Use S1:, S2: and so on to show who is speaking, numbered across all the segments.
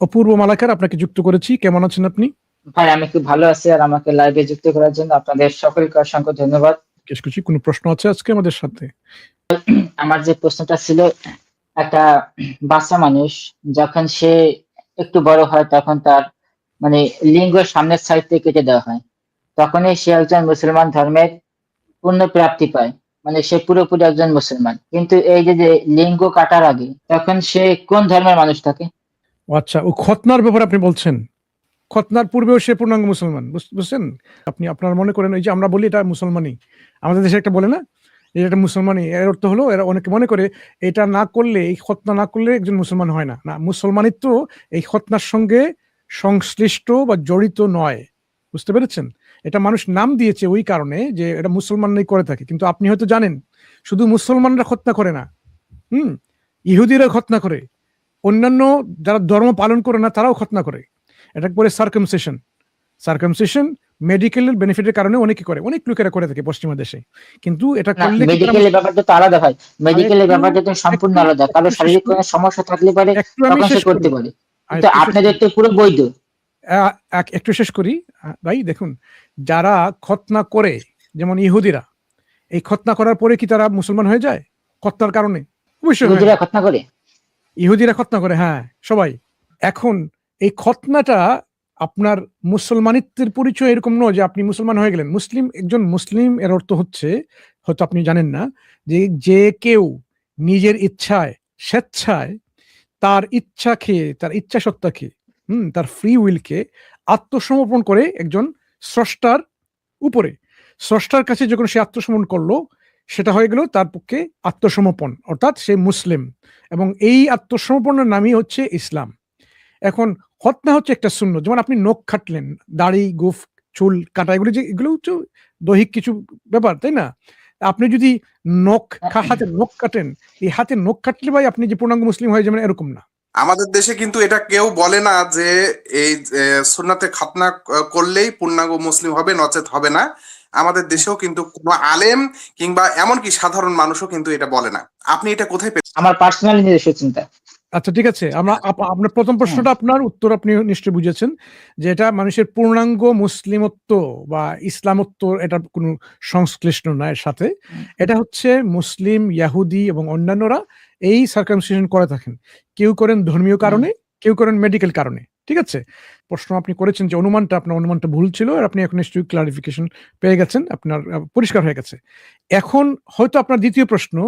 S1: অপূর্ব মালাকার, আপনাকে যুক্ত করেছি। কেমন আছেন আপনি?
S2: ভাই আমি খুব ভালো আছি, আর আমাকে লাইভে যুক্ত করার জন্য আপনাদের সকলকে অসংখ্য ধন্যবাদ।
S1: জিজ্ঞেস করছি, কোনো প্রশ্ন আছে আজকে আমাদের সাথে?
S2: আমার যে প্রশ্নটা ছিল, একটা বাচ্চা মানুষ যখন সে একটু বড় হয় তখন তার মানে লিঙ্গ সামনের সাইড থেকে কেটে দেওয়া হয়, তখনই সে একজন মুসলমান ধর্মের পূর্ণ প্রাপ্তি পায়, মানে সে পুরোপুরি একজন মুসলমান। কিন্তু এই যে লিঙ্গ কাটার আগে তখন সে কোন ধর্মের মানুষ থাকে?
S1: ও আচ্ছা, ও খতনার ব্যাপারে আপনি বলছেন। খতনার পূর্বেও সে পূর্ণাঙ্গ মুসলমান, বুঝছেন? আপনি আপনার মনে করেন, এই যে আমরা বলি এটা মুসলমানই, আমাদের দেশে একটা বলে না, এটা মুসলমানই, এর অর্থ হলো এরা অনেকে মনে করে এটা না করলে, এই খতনা না করলে একজন মুসলমান হয় না। না, মুসলমানিত্ব এই খতনার সঙ্গে সংশ্লিষ্ট বা জড়িত নয়। বুঝতে পেরেছেন? এটা মানুষ নাম দিয়েছে ওই কারণে যে এটা মুসলমানরাই করে থাকে, কিন্তু আপনি হয়তো জানেন শুধু মুসলমানরা খতনা করে না। হুম, ইহুদিরা খতনা করে, অন্যান্য যারা ধর্ম পালন করে না তারাও খতনা করে। এটা বলে সার্কামসিশন। সার্কামসিশন মেডিকেলের বেনিফিটের কারণে অনেকে করে, অনেক লোকেরা করে থাকে পশ্চিমা দেশে, কিন্তু এটা
S2: না,
S1: করলে কি তারা
S2: মেডিকেলের ব্যাপারটা তো আলাদা ভাই।
S1: আর
S2: মেডিকেলের
S1: একটু
S2: ব্যাপারটা তো সম্পূর্ণ
S1: একটু
S2: আলাদা, কারো
S1: একটু শেষ
S2: শারীরিক
S1: করি,
S2: কোনো সমস্যা থাকলে পারে
S1: একটু আমি
S2: তখন সে
S1: শেষ করি,
S2: করতে পারে,
S1: আর
S2: কিন্তু
S1: একটু শেষ
S2: আপনাদের
S1: করি,
S2: তো পুরো বৈধ।
S1: একটু শেষ করি। ভাই দেখুন, যারা খতনা করে, যেমন ইহুদিরা, এই খতনা করার পরে কি তারা মুসলমান হয়ে যায় খতনার কারণে? অবশ্যই হয়
S2: ইহুদিরা
S1: না।
S2: খতনা করে?
S1: ইহুদিরা খতনা করে, হ্যাঁ, সবাই। এখন এই খতনাটা আপনার মুসলমানিত্বের পরিচয় এরকম নয় যে আপনি মুসলমান হয়ে গেলেন। মুসলিম, একজন মুসলিম এর অর্থ হচ্ছে, হয়তো আপনি জানেন না, যে যে কেউ নিজের ইচ্ছায়, স্বেচ্ছায়, তার ইচ্ছা খেয়ে, তার ইচ্ছা সত্তা খেয়ে, তার ফ্রি উইলকে আত্মসমর্পণ করে একজন স্রষ্টার উপরে, স্রষ্টার কাছে যখন সে আত্মসমর্পণ করলো, সেটা হয়ে গেল তার পক্ষে আত্মসমর্পণ, অর্থাৎ সে মুসলিম। এবং এই আত্মসমর্পণের নামই হচ্ছে ইসলাম। এখন খতনা হচ্ছে একটা সুন্নত, যেমন আপনি নখ কাটলেন, দাড়ি, গোঁফ, চুল কাটা, এগুলো যে, এগুলো হচ্ছে দৈহিক কিছু ব্যাপার, তাই না? আপনি যদি হাতে নখ কাটেন, এই হাতে নখ কাটলে ভাই আপনি যে পূর্ণাঙ্গ মুসলিম হয়ে যাবেন এরকম না।
S3: আমাদের দেশে কিন্তু এটা কেউ বলে না যে এই সুন্নাতে খাতনা করলেই পূর্ণাঙ্গ মুসলিম হবে, নচেত হবে না। আমাদের দেশেও কিন্তু কোনো আলেম কিংবা এমনকি সাধারণ মানুষও কিন্তু এটা বলে না। আপনি এটা কোথায় পেলেন?
S2: আমার পার্সোনালি নিজস্ব চিন্তা।
S1: আচ্ছা, ঠিক আছে, আমরা আপনার প্রথম
S2: হ্যাঁ,
S1: প্রশ্নটা, আপনার উত্তর আপনি নিশ্চয়ই বুঝেছেন, যে এটা মানুষের পূর্ণাঙ্গ মুসলিমত্ব বা ইসলামত্ব, এটা কোনো সংশ্লিষ্ট নয় এর সাথে। এটা হচ্ছে মুসলিম, ইয়াহুদি এবং অন্যান্যরা এই সার্কামসিশন করে থাকেন। কেউ করেন ধর্মীয় কারণে, কেউ করেন মেডিকেল কারণে। ঠিক আছে, প্রশ্ন আপনি করেছেন যে অনুমানটা, আপনার অনুমানটা ভুল ছিল, আর আপনি এখন নিশ্চয়ই ক্লারিফিকেশন পেয়ে গেছেন, আপনার পরিষ্কার হয়ে গেছে। এখন হয়তো আপনার দ্বিতীয় প্রশ্ন,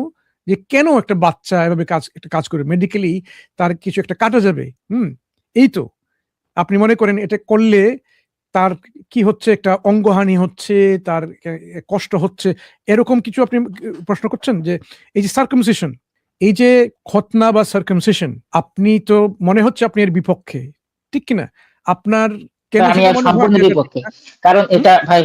S1: যে কেন একটা বাচ্চা এভাবে একটা কাজ করে মেডিকেলি, তার কিছু একটা কাটা যাবে। এই তো আপনি মনে করেন এটা করলে তার কি হচ্ছে, একটা অঙ্গহানি হচ্ছে, তার কষ্ট হচ্ছে, এরকম কিছু আপনি প্রশ্ন করছেন। যে এই যে সার্কামসিশন, এই যে খতনা বা সার্কামসিশন, আপনি তো মনে হচ্ছে আপনি এর বিপক্ষে, ঠিক কিনা? আপনার কেন
S2: আমি
S1: সেটা
S2: আর
S1: মনে হয়
S2: সম্পূর্ণ
S1: যে এটা ঠিক
S2: বিপক্ষে।
S1: না?
S2: কারণ
S1: হুম?
S2: এটা ভাই,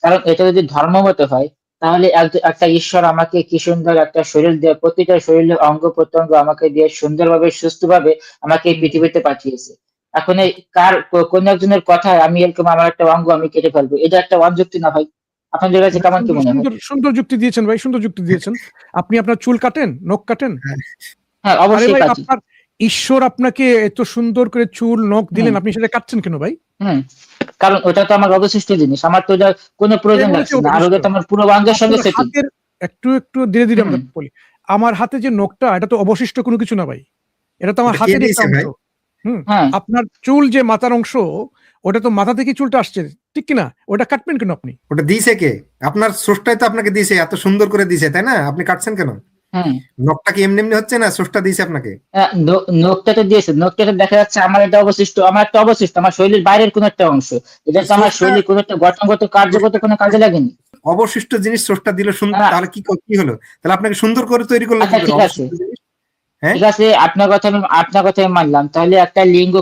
S2: কারণ এটা যদি ধর্মমত হয়, তাহলে একটা ঈশ্বর আমাকে কি সুন্দর একটা শরীর দিয়ে, প্রতিটা শরীরের অঙ্গ প্রত্যঙ্গ আমাকে দিয়ে সুন্দরভাবে সুস্থভাবে আমাকে এই
S1: হুম,
S2: পৃথিবীতে পাঠিয়েছে। এখন এই
S1: আচ্ছা,
S2: কোন একজনের কথায় আমি এরকম আমার একটা অঙ্গ আমি কেটে ফেলবো, এটা একটা অযুক্তি না ভাই? আপনাদের কাছে কেমন কি
S1: সুন্দর
S2: মনে হয়?
S1: সুন্দর সুন্দর যুক্তি দিয়েছেন ভাই, সুন্দর যুক্তি দিয়েছেন। আপনি আপনার চুল কাটেন, নখ কাটেন?
S2: হ্যাঁ,
S1: আরে
S2: অবশ্যই
S1: ভাই,
S2: কাজী।
S1: আপনার ঈশ্বর আপনাকে এত সুন্দর করে চুল নখ দিলেন,
S2: হুম,
S1: আপনি সেটা কাটছেন কেন ভাই?
S2: হুম। কারণ ওটা তো আমার অবশিষ্ট জিনিস, আমার তো ওটা কোনো
S1: কে
S2: প্রয়োজন
S1: বলেছে
S2: লাগছে না, আর
S1: অবশিষ্ট?
S2: ওটা তো আমার পুরো অঙ্গের সঙ্গে
S1: আপনার
S2: সেটিং।
S1: হাতের, একটু একটু ধীরে ধীরে
S2: হুম,
S1: আমরা বলি, আমার হাতে যে নখটা, এটা তো অবশিষ্ট কোনো কিছু না ভাই, এটা তো আমার
S4: ওটা কে
S1: হাতের একটা
S4: দিয়েছে
S1: অংশ।
S4: ভাই?
S2: হ্যাঁ।
S1: আপনার চুল যে মাথার অংশ, ওটা তো মাথা থেকে চুলটা আসছে, ঠিক কিনা? ওটা কাটবেন কেন আপনি?
S4: ওটা দিয়েছে কে? আপনার স্রষ্টাই তো আপনাকে দিয়েছে, এত সুন্দর করে দিয়েছে, তাই না? আপনি কাটছেন কেন?
S2: হ্যাঁ,
S4: নখটা কি এমনি এমনি হচ্ছে না? স্রষ্টা দিয়েছে আপনাকে।
S2: নোকটা তো দিয়েছে, নোকটা তো দেখা যাচ্ছে আমার এটা অবশিষ্ট, আমার একটা অবশিষ্ট, আমার শরীরের বাইরের কোন একটা অংশ। এটা
S4: তো
S2: তো আমার
S4: স্রষ্টা
S2: শরীরের কোন একটা গঠনগত কার্যগত
S4: স্রষ্টা
S2: কোনো কাজে লাগেনি।
S4: অবশিষ্ট জিনিস স্রষ্টা দিল সুন্দর,
S2: না,
S4: তাহলে কি হলো? তাহলে আপনাকে সুন্দর করে তৈরি করলো কি
S2: আচ্ছা
S4: করে
S2: ঠিক আছে,
S4: অবশিষ্ট জিনিস? হ্যাঁ,
S2: ঠিক আছে, আপনার কথা আমি মানলাম। তাহলে একটা লিঙ্গ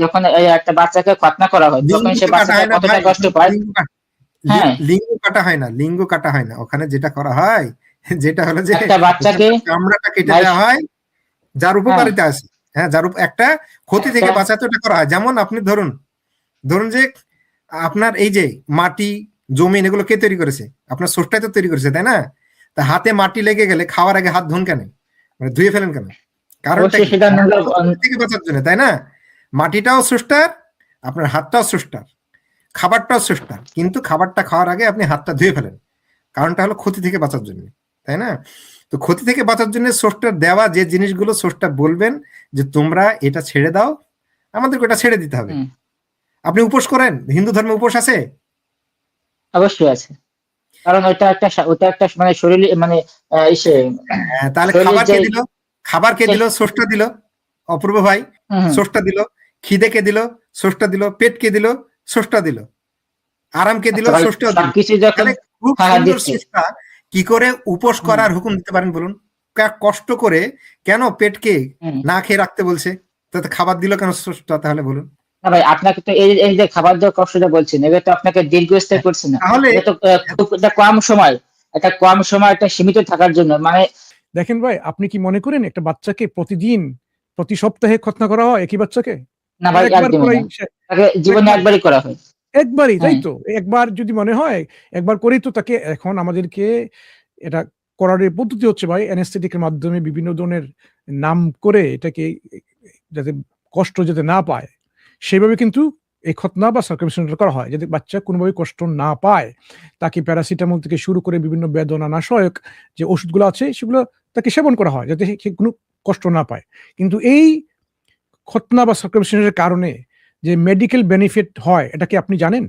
S2: যখন একটা বাচ্চাকে খতনা করা হয়
S4: লিঙ্গ
S2: তখন সে
S4: তো কাটা
S2: বাচ্চাটা
S4: হয় না
S2: কতটা
S4: ভাই।
S2: কষ্ট পায়? হ্যাঁ,
S4: লিঙ্গ কাটা হয় না, লিঙ্গ কাটা হয় না। ওখানে যেটা করা হয়, যেটা হলো যে
S2: একটা বাচ্চাকে,
S4: ওখানকার চামড়াটা কেটে
S2: ভাই,
S4: দেওয়া হয়, যার
S2: হ্যাঁ,
S4: উপকারিতা আছে। হ্যাঁ, যার একটা ক্ষতি
S2: একটা,
S4: থেকে বাঁচাতে ওটা করা হয়। যেমন আপনি ধরুন, ধরুন যে আপনার এই যে মাটি, জমিন, এগুলো কে তৈরি করেছে? আপনার স্রষ্টাই তো তৈরি করেছে, তাই না? তা হাতে মাটি লেগে গেলে খাওয়ার আগে হাত ধুন কেন? মানে ধুয়ে ফেলেন কেন? কারণটা
S2: অবশ্যই
S4: কি?
S2: সেটা
S4: কারণটা
S2: নোংরা।
S4: হলো ক্ষতি থেকে বাঁচার জন্য, তাই না? মাটিটাও স্রষ্টার, আপনার হাতটাও স্রষ্টার, খাবারটাও স্রষ্টার, কিন্তু খাবারটা খাওয়ার আগে আপনি হাতটা ধুয়ে ফেলেন, কারণটা হলো ক্ষতি থেকে বাঁচার জন্য, তাই না? তো ক্ষতি থেকে বাঁচার জন্য স্রষ্টার দেওয়া যে জিনিসগুলো স্রষ্টা বলবেন যে তোমরা এটা ছেড়ে দাও, আমাদেরকে এটা ছেড়ে দিতে হবে। আপনি উপোস করেন, হিন্দু ধর্মে উপোস আছে?
S2: অবশ্যই আছে, কারণ ওটা একটা মানে শরীর মানে ইসে
S4: তাহলে
S2: শরীরের
S4: খাবার
S2: যে
S4: কে দিল? খাবার কে দিল? স্রষ্টা দিল। অপূর্ব ভাই, স্রষ্টা দিল। খিদে কে দিল? স্রষ্টা দিল। পেট কে দিল? স্রষ্টা দিল। আরাম কে দিল? স্রষ্টা দিল।
S2: সবকিছু যখন
S4: তাহলে খুব সুন্দর স্রষ্টা কি করে উপোস করার হুকুম দিতে পারেন বলুন? কষ্ট করে কেন পেটকে না খেয়ে রাখতে বলছে? তাতে খাবার দিল কেন স্রষ্টা তাহলে বলুন?
S2: না ভাই, আপনাকে তো এই যে খাবার দেওয়ার কষ্টটা বলছেন, এটা তো আপনাকে দীর্ঘস্থায়ী করছে না,
S4: তাহলে
S2: এটা তো খুব একটা কম সময় একটা সীমিত থাকার জন্য। মানে
S1: দেখেন ভাই, আপনি কি মনে করেন একটা বাচ্চাকে প্রতিদিন প্রতি সপ্তাহে খতনা করা হয় একই বাচ্চাকে?
S2: না ভাই,
S1: একবার
S2: একদমই
S1: করাই
S2: না, তাকে জীবনে একবারই করা হয়।
S1: একবারই, তাই
S2: হ্যাঁ।
S1: তো। একবার যদি মনে হয় একবার করেই তো তাকে এখন আমাদেরকে এটা করার এই পদ্ধতি হচ্ছে ভাই অ্যানেস্থেটিকের মাধ্যমে বিভিন্ন ধরনের নাম করে এটাকে যাতে কষ্ট যাতে না পায় সেভাবে কিন্তু এই খতনা বা সার্কামসিশনটা করা হয়, যাতে বাচ্চা কোনোভাবে কষ্ট না পায়। তাকে প্যারাসিটামল থেকে শুরু করে বিভিন্ন বেদনা নাশক যে ওষুধগুলো আছে সেগুলো তাকে সেবন করা হয় যাতে সে কোনো কষ্ট না পায়। কিন্তু এই খতনা বা সার্কামসিশনের কারণে যে মেডিকেল বেনিফিট হয় এটা কি আপনি জানেন?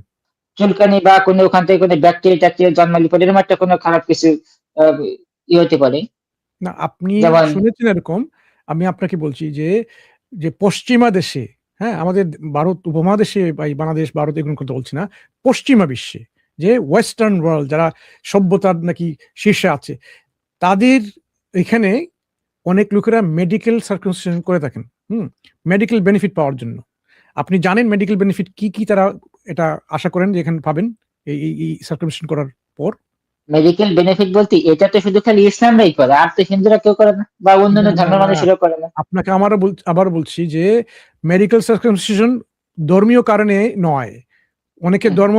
S2: চুলকানি বা কোনো ওখান থেকে কোনো ব্যাকটেরিয়া জন্মালে পরে এরকম একটা কোনো খারাপ কিছু হতে পারে।
S1: না, আপনি
S2: যেমন
S1: শুনেছেন এরকম। আমি আপনাকে বলছি যে যে পশ্চিমা দেশে, হ্যাঁ, আমাদের ভারত উপমহাদেশে বা এই বাংলাদেশ ভারত এগুলোর কথা বলছি না, পশ্চিমা বিশ্বে যে ওয়েস্টার্ন ওয়ার্ল্ড যারা সভ্যতার নাকি শীর্ষে আছে তাদের এখানে অনেক লোকেরা মেডিকেল সার্কামসিশন করে থাকেন, মেডিকেল বেনিফিট পাওয়ার জন্য। আপনি জানেন মেডিকেল বেনিফিট কি কি তারা এটা আশা করেন যে এখানে পাবেন এই সার্কামসিশন করার পর?
S2: মেডিকেল বেনিফিট বলতে এটা তো শুধু খালি ইসলামরাই করে, আর তো হিন্দুরা কেউ করে না বা অন্যান্য
S1: না, না,
S2: ধর্মের
S1: না।
S2: মানুষেরাও করে না।
S1: আপনাকে আবার বলছি যে মেডিকেল সার্কামসিশন ধর্মীয় কারণে নয়। অনেকে ধর্ম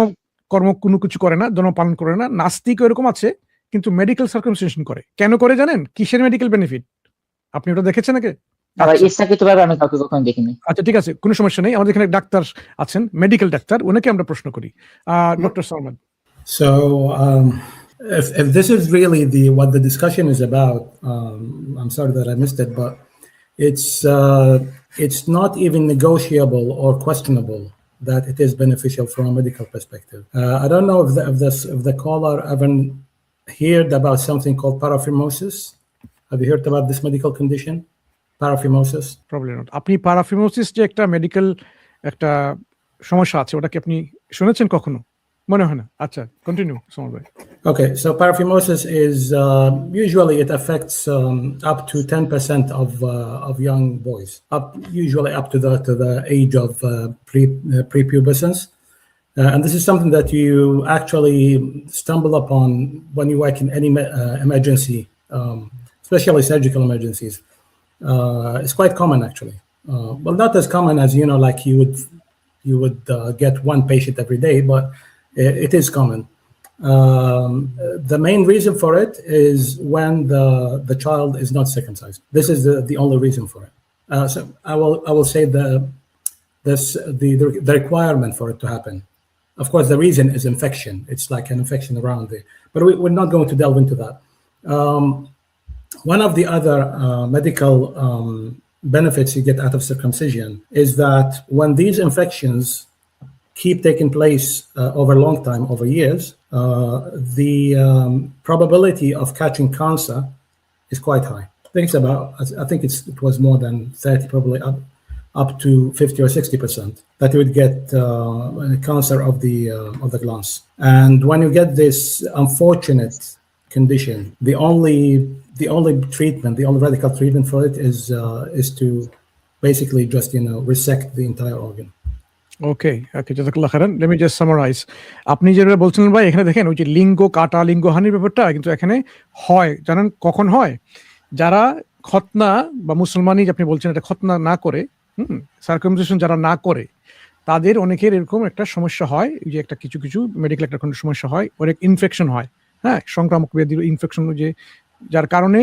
S1: কর্ম কোনো কিছু করে না, ধর্ম পালন করে না, নাস্তিক এরকম আছে, কিন্তু মেডিকেল সার্কামসিশন করে। কেন করে জানেন? কিসের মেডিকেল বেনিফিট? আপনি ওটা দেখেছেন নাকি?
S2: আবার
S1: আচ্ছা
S2: ইচ্ছাকৃতভাবে আমি কাউকে কখনো দেখিনি।
S1: আচ্ছা, ঠিক আছে, কোনো সমস্যা নেই। আমাদের এখানে ডাক্তার আছেন, মেডিকেল ডাক্তার, ওনাকে আমরা প্রশ্ন করি। Doctor Salman.
S5: So, if this is really what the discussion is about, I'm sorry that I missed it, but it's not even negotiable or questionable that it is beneficial from a medical perspective. I don't know if the caller ever heard about something called paraphimosis. Have you heard about this medical condition, paraphimosis?
S1: Problem not. আপনি paraphimosis যে একটা medical একটা সমস্যা আছে, ওটা কি আপনি শুনেছেন কখনো? মনে হয় না। আচ্ছা, কন্টিনিউ সমর ভাই।
S5: Okay, so paraphimosis is usually it affects up to 10% of young boys, usually up to the age of prepubescence, and this is something that you actually stumble upon when you work in any emergency, especially surgical emergencies. It's quite common actually. Well, not as common as like you would get one patient every day, but it is common. The main reason for it is when the child is not circumcised. This is the only reason for it. So I will say the requirement for it to happen. Of course, the reason is infection. It's like an infection around there, but we're not going to delve into that. One of the other medical benefits you get out of circumcision is that when these infections keep taking place over a long time, over years, the probability of catching cancer is quite high. I think it was more than 30, probably up to 50 or 60% that you would get cancer of the glans. And when you get this unfortunate condition, the only treatment, the only radical treatment for it is to basically just resect the entire organ.
S1: Okay, জাযাকাল্লাহ খাইরান। Let me just summarise. আপনি যেটা বলছিলেন ভাই, এখানে দেখেন ওই যে লিঙ্গ কাটা, লিঙ্গহানির ব্যাপারটা কিন্তু এখানে হয়। জানেন কখন হয়? যারা খতনা বা মুসলমানি যে আপনি বলছেন এটা খতনা না করে, সার্কামসিশন যারা না করে, তাদের অনেকের এরকম একটা সমস্যা হয় যে একটা কিছু মেডিকেল একটা কোনো সমস্যা হয়, অনেক ইনফেকশন হয়, হ্যাঁ, সংক্রামক ব্যাধির ইনফেকশন, যে যার কারণে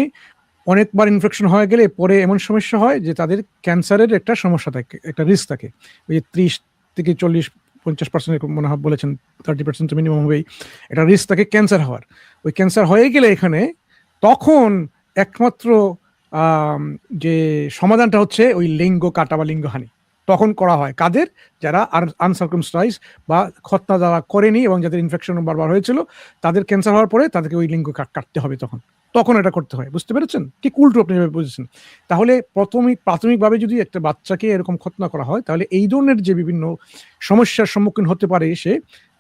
S1: অনেকবার ইনফেকশন হয়ে গেলে পরে এমন সমস্যা হয় যে তাদের ক্যান্সারের একটা সমস্যা থাকে, একটা রিস্ক থাকে। ওই 30 থেকে 40-50% মনে হয় বলেছেন, 30% তো মিনিমাম হবেই, এটা রিস্ক থাকে ক্যান্সার হওয়ার। ওই ক্যান্সার হয়ে গেলে এখানে তখন একমাত্র যে সমাধানটা হচ্ছে ওই লিঙ্গ কাটা বা লিঙ্গহানি তখন করা হয়। কাদের? যারা আনসার্কামস্টাইজ বা খতনা যারা করেনি এবং যাদের ইনফেকশন বারবার হয়েছিল, তাদের ক্যান্সার হওয়ার পরে তাদেরকে ওই লিঙ্গ কাটতে হবে, তখন এটা করতে হয়। বুঝতে পেরেছেন? ঠিক উল্টো আপনি বুঝেছেন। তাহলে প্রাথমিকভাবে যদি একটা বাচ্চাকে এরকম খতনা করা হয়, তাহলে এই ধরনের যে বিভিন্ন সমস্যার সম্মুখীন হতে পারে সে,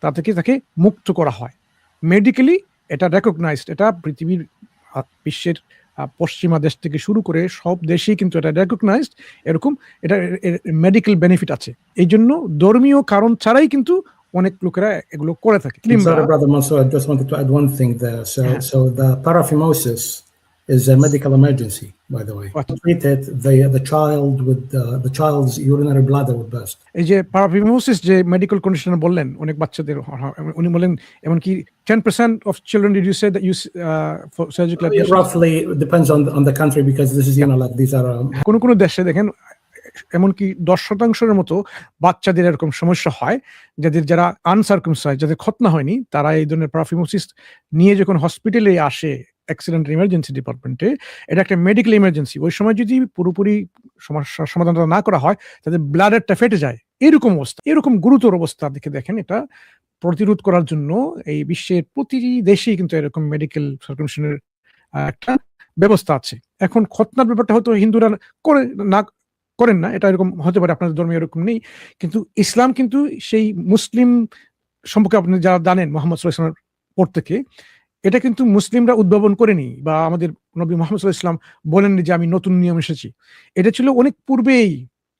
S1: তা থেকে তাকে মুক্ত করা হয়। মেডিকেলি এটা রেকগনাইজড, এটা পৃথিবীর বিশ্বের পশ্চিমা দেশ থেকে শুরু করে সব দেশেই কিন্তু এটা রেকগনাইজড। এরকম এটা মেডিকেল বেনিফিট আছে। এই জন্য ধর্মীয় কারণ ছাড়াই কিন্তু অনেক লোকেরা এগুলো করে থাকে।
S5: Sorry, Brother Mansour, I just wanted to add one thing there. So the paraphimosis is a medical emergency, by the way.
S1: What?
S5: To treat it, the child with the child's urinary bladder would burst.
S1: এই যে paraphimosis যে medical condition বললেন, অনেক বাচ্চাদের উনি বলেন এমনকি 10% of children did you say that use for surgical ablation?
S5: Roughly, it depends on the country, because this is, like these are
S1: কোন দেশে দেখেন এমনকি 10% মতো বাচ্চাদের এরকম সমস্যা হয়, যারা আনসার্কামসাইজ, যাদের খতনা হয়নি, তারা এই ধরনের প্যারাফিমোসিস নিয়ে যখন হসপিটালে আসে অ্যাক্সিডেন্ট ইমার্জেন্সি ডিপার্টমেন্টে, এটা একটা মেডিকেল ইমার্জেন্সি। ওই সময় যদি পুরোপুরি সমস্যার সমাধানটা না করা হয়, তাদের ব্লাডারটা ফেটে যায়। এরকম অবস্থা, এরকম গুরুতর অবস্থা দেখেন, এটা প্রতিরোধ করার জন্য এই বিশ্বের প্রতিটি দেশেই কিন্তু এরকম মেডিকেল সার্কামশনের একটা ব্যবস্থা আছে। এখন খতনার ব্যাপারটা হয়তো হিন্দুরা করেন না, এটা এরকম হতে পারে, আপনাদের ধর্মে এরকম নেই। কিন্তু ইসলাম কিন্তু সেই মুসলিম সম্পর্কে আপনি যারা জানেন মুহাম্মদ সাল্লাল্লাহু আলাইহি ওয়াসাল্লামের পর থেকে, এটা কিন্তু মুসলিমরা উদ্ভাবন করেনি, বা আমাদের নবী মুহাম্মদ সাল্লাল্লাহু আলাইহি ওয়াসাল্লাম বলেননি যে আমি নতুন নিয়ম এসেছি। এটা ছিল অনেক পূর্বেই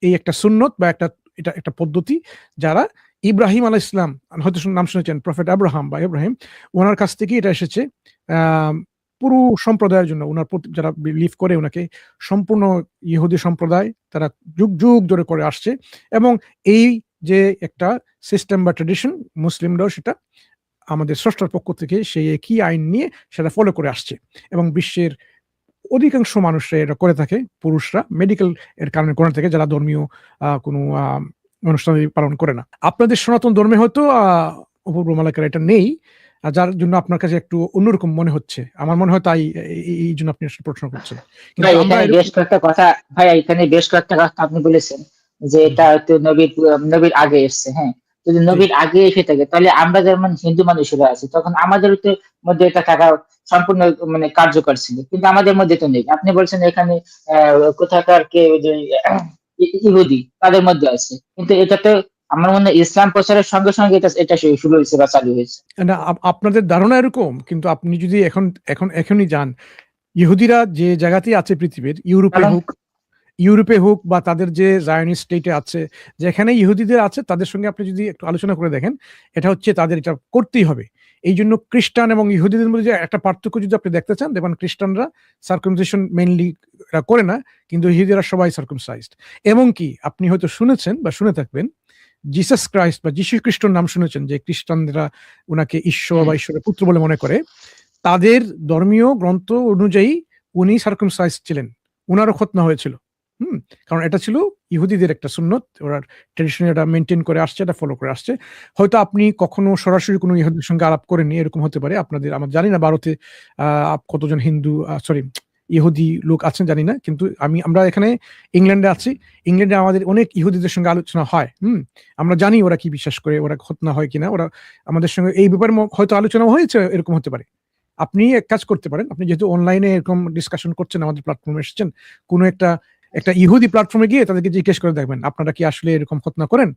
S1: এই একটা সুন্নত বা এটা একটা পদ্ধতি, যারা ইব্রাহিম আলাইহিস সালাম, হয়তো নাম শুনেছেন, প্রফেট আব্রাহাম বা ইব্রাহিম, ওনার কাছ থেকে এটা এসেছে। পুরো সম্প্রদায়ের জন্য, ওনার যারা বিলিভ করে ওনাকে, সম্পূর্ণ ইহুদি সম্প্রদায়, তারা যুগ যুগ ধরে করে আসছে। এবং এই যে একটা সিস্টেম বা ট্রেডিশন, মুসলিমরাও সেটা আমাদের স্রষ্টার পক্ষ থেকে সেই একই আইন নিয়ে সেটা ফলো করে আসছে। এবং বিশ্বের অধিকাংশ মানুষরা এটা করে থাকে, পুরুষরা মেডিকেল এর কারণে করে থাকে, যারা ধর্মীয় কোনো অনুষ্ঠান পালন করে না। আপনাদের সনাতন ধর্মে হয়তো অপূর্ব মালাকার এটা নেই, যার জন্য আপনার কাছে একটু অন্যরকম মনে হচ্ছে। আমার মনে হয় তাই এই জন্য আপনি প্রশ্ন করছেন।
S2: বেশ কয়েকটা কথা ভাই, এখানে বেশ কয়েকটা কথা আপনি বলেছেন যে এটা হয়তো নবীর আগে এসছে। হ্যাঁ, যদি নবীর আগে এসে থাকে, তাহলে আমরা যেমন হিন্দু মানুষেরা আছি, তখন আমাদের মধ্যে এটা থাকা সম্পূর্ণ কার্যকর ছিল, কিন্তু আমাদের মধ্যে তো নেই। আপনি বলছেন এখানে কোথাকার কে ইহুদি তাদের মধ্যে আছে, কিন্তু এটা তো আমার মনে হয় ইসলাম প্রচারের সঙ্গে সঙ্গে এটা শুরু হয়েছে বা চালু হয়েছে।
S1: না, আপনাদের ধারণা এরকম, কিন্তু আপনি যদি এখনই যান, ইহুদিরা যে জায়গাতেই আছে পৃথিবীর, ইউরোপে হোক বা তাদের যে জায়নিস্ট স্টেটে আছে, যেখানে ইহুদিদের আছে, তাদের সঙ্গে আপনি যদি একটু আলোচনা করে দেখেন, এটা হচ্ছে তাদের এটা করতেই হবে। এই জন্য খ্রিস্টান এবং ইহুদিদের মধ্যে যে একটা পার্থক্য যদি আপনি দেখতে চান, দেখবেন খ্রিস্টানরা সার্কামসাইজেশন মেইনলি করে না, কিন্তু ইহুদিরা সবাই সার্কামসাইজড। এমনকি আপনি হয়তো শুনেছেন বা শুনে থাকবেন, জিসাস ক্রাইস্ট বা যীশু খ্রিস্টর নাম শুনেছেন, যে খ্রিস্টানরা ওনাকে ঈশ্বর বা ঈশ্বরের পুত্র বলে মনে করে, তাদের ধর্মীয় গ্রন্থ অনুযায়ী উনি সার্কামসাইজ ছিলেন, উনারও খতনা হয়েছিল। কারণ এটা ছিল ইহুদিদের একটা সুন্নত, ওরা ট্রেডিশন এটা মেনটেন করে আসছে, এটা ফলো করে আসছে। হয়তো আপনি কখনো সরাসরি কোনো ইহুদির সঙ্গে আলাপ করেননি, এরকম হতে পারে। আমার জানি না ভারতে কতজন ইহুদি লোক আছেন জানি না, কিন্তু আমরা এখানে ইংল্যান্ডে আছি, ইংল্যান্ডে আমাদের অনেক ইহুদিদের সঙ্গে আলোচনা হয়। আমরা জানি ওরা কি বিশ্বাস করে, ওরা খতনা হয় কিনা, ওরা আমাদের সঙ্গে এই ব্যাপারে হয়তো আলোচনা হয়েছে, এরকম হতে পারে। আপনি এক কাজ করতে পারেন, আপনি যেহেতু অনলাইনে এরকম ডিসকাশন করছেন, আমাদের প্ল্যাটফর্মে এসেছেন, কোনো একটা ইহুদি প্ল্যাটফর্মে গিয়ে তাদেরকে জিজ্ঞেস করে দেখবেন আপনারা কি আসলে এরকম খতনা করেন।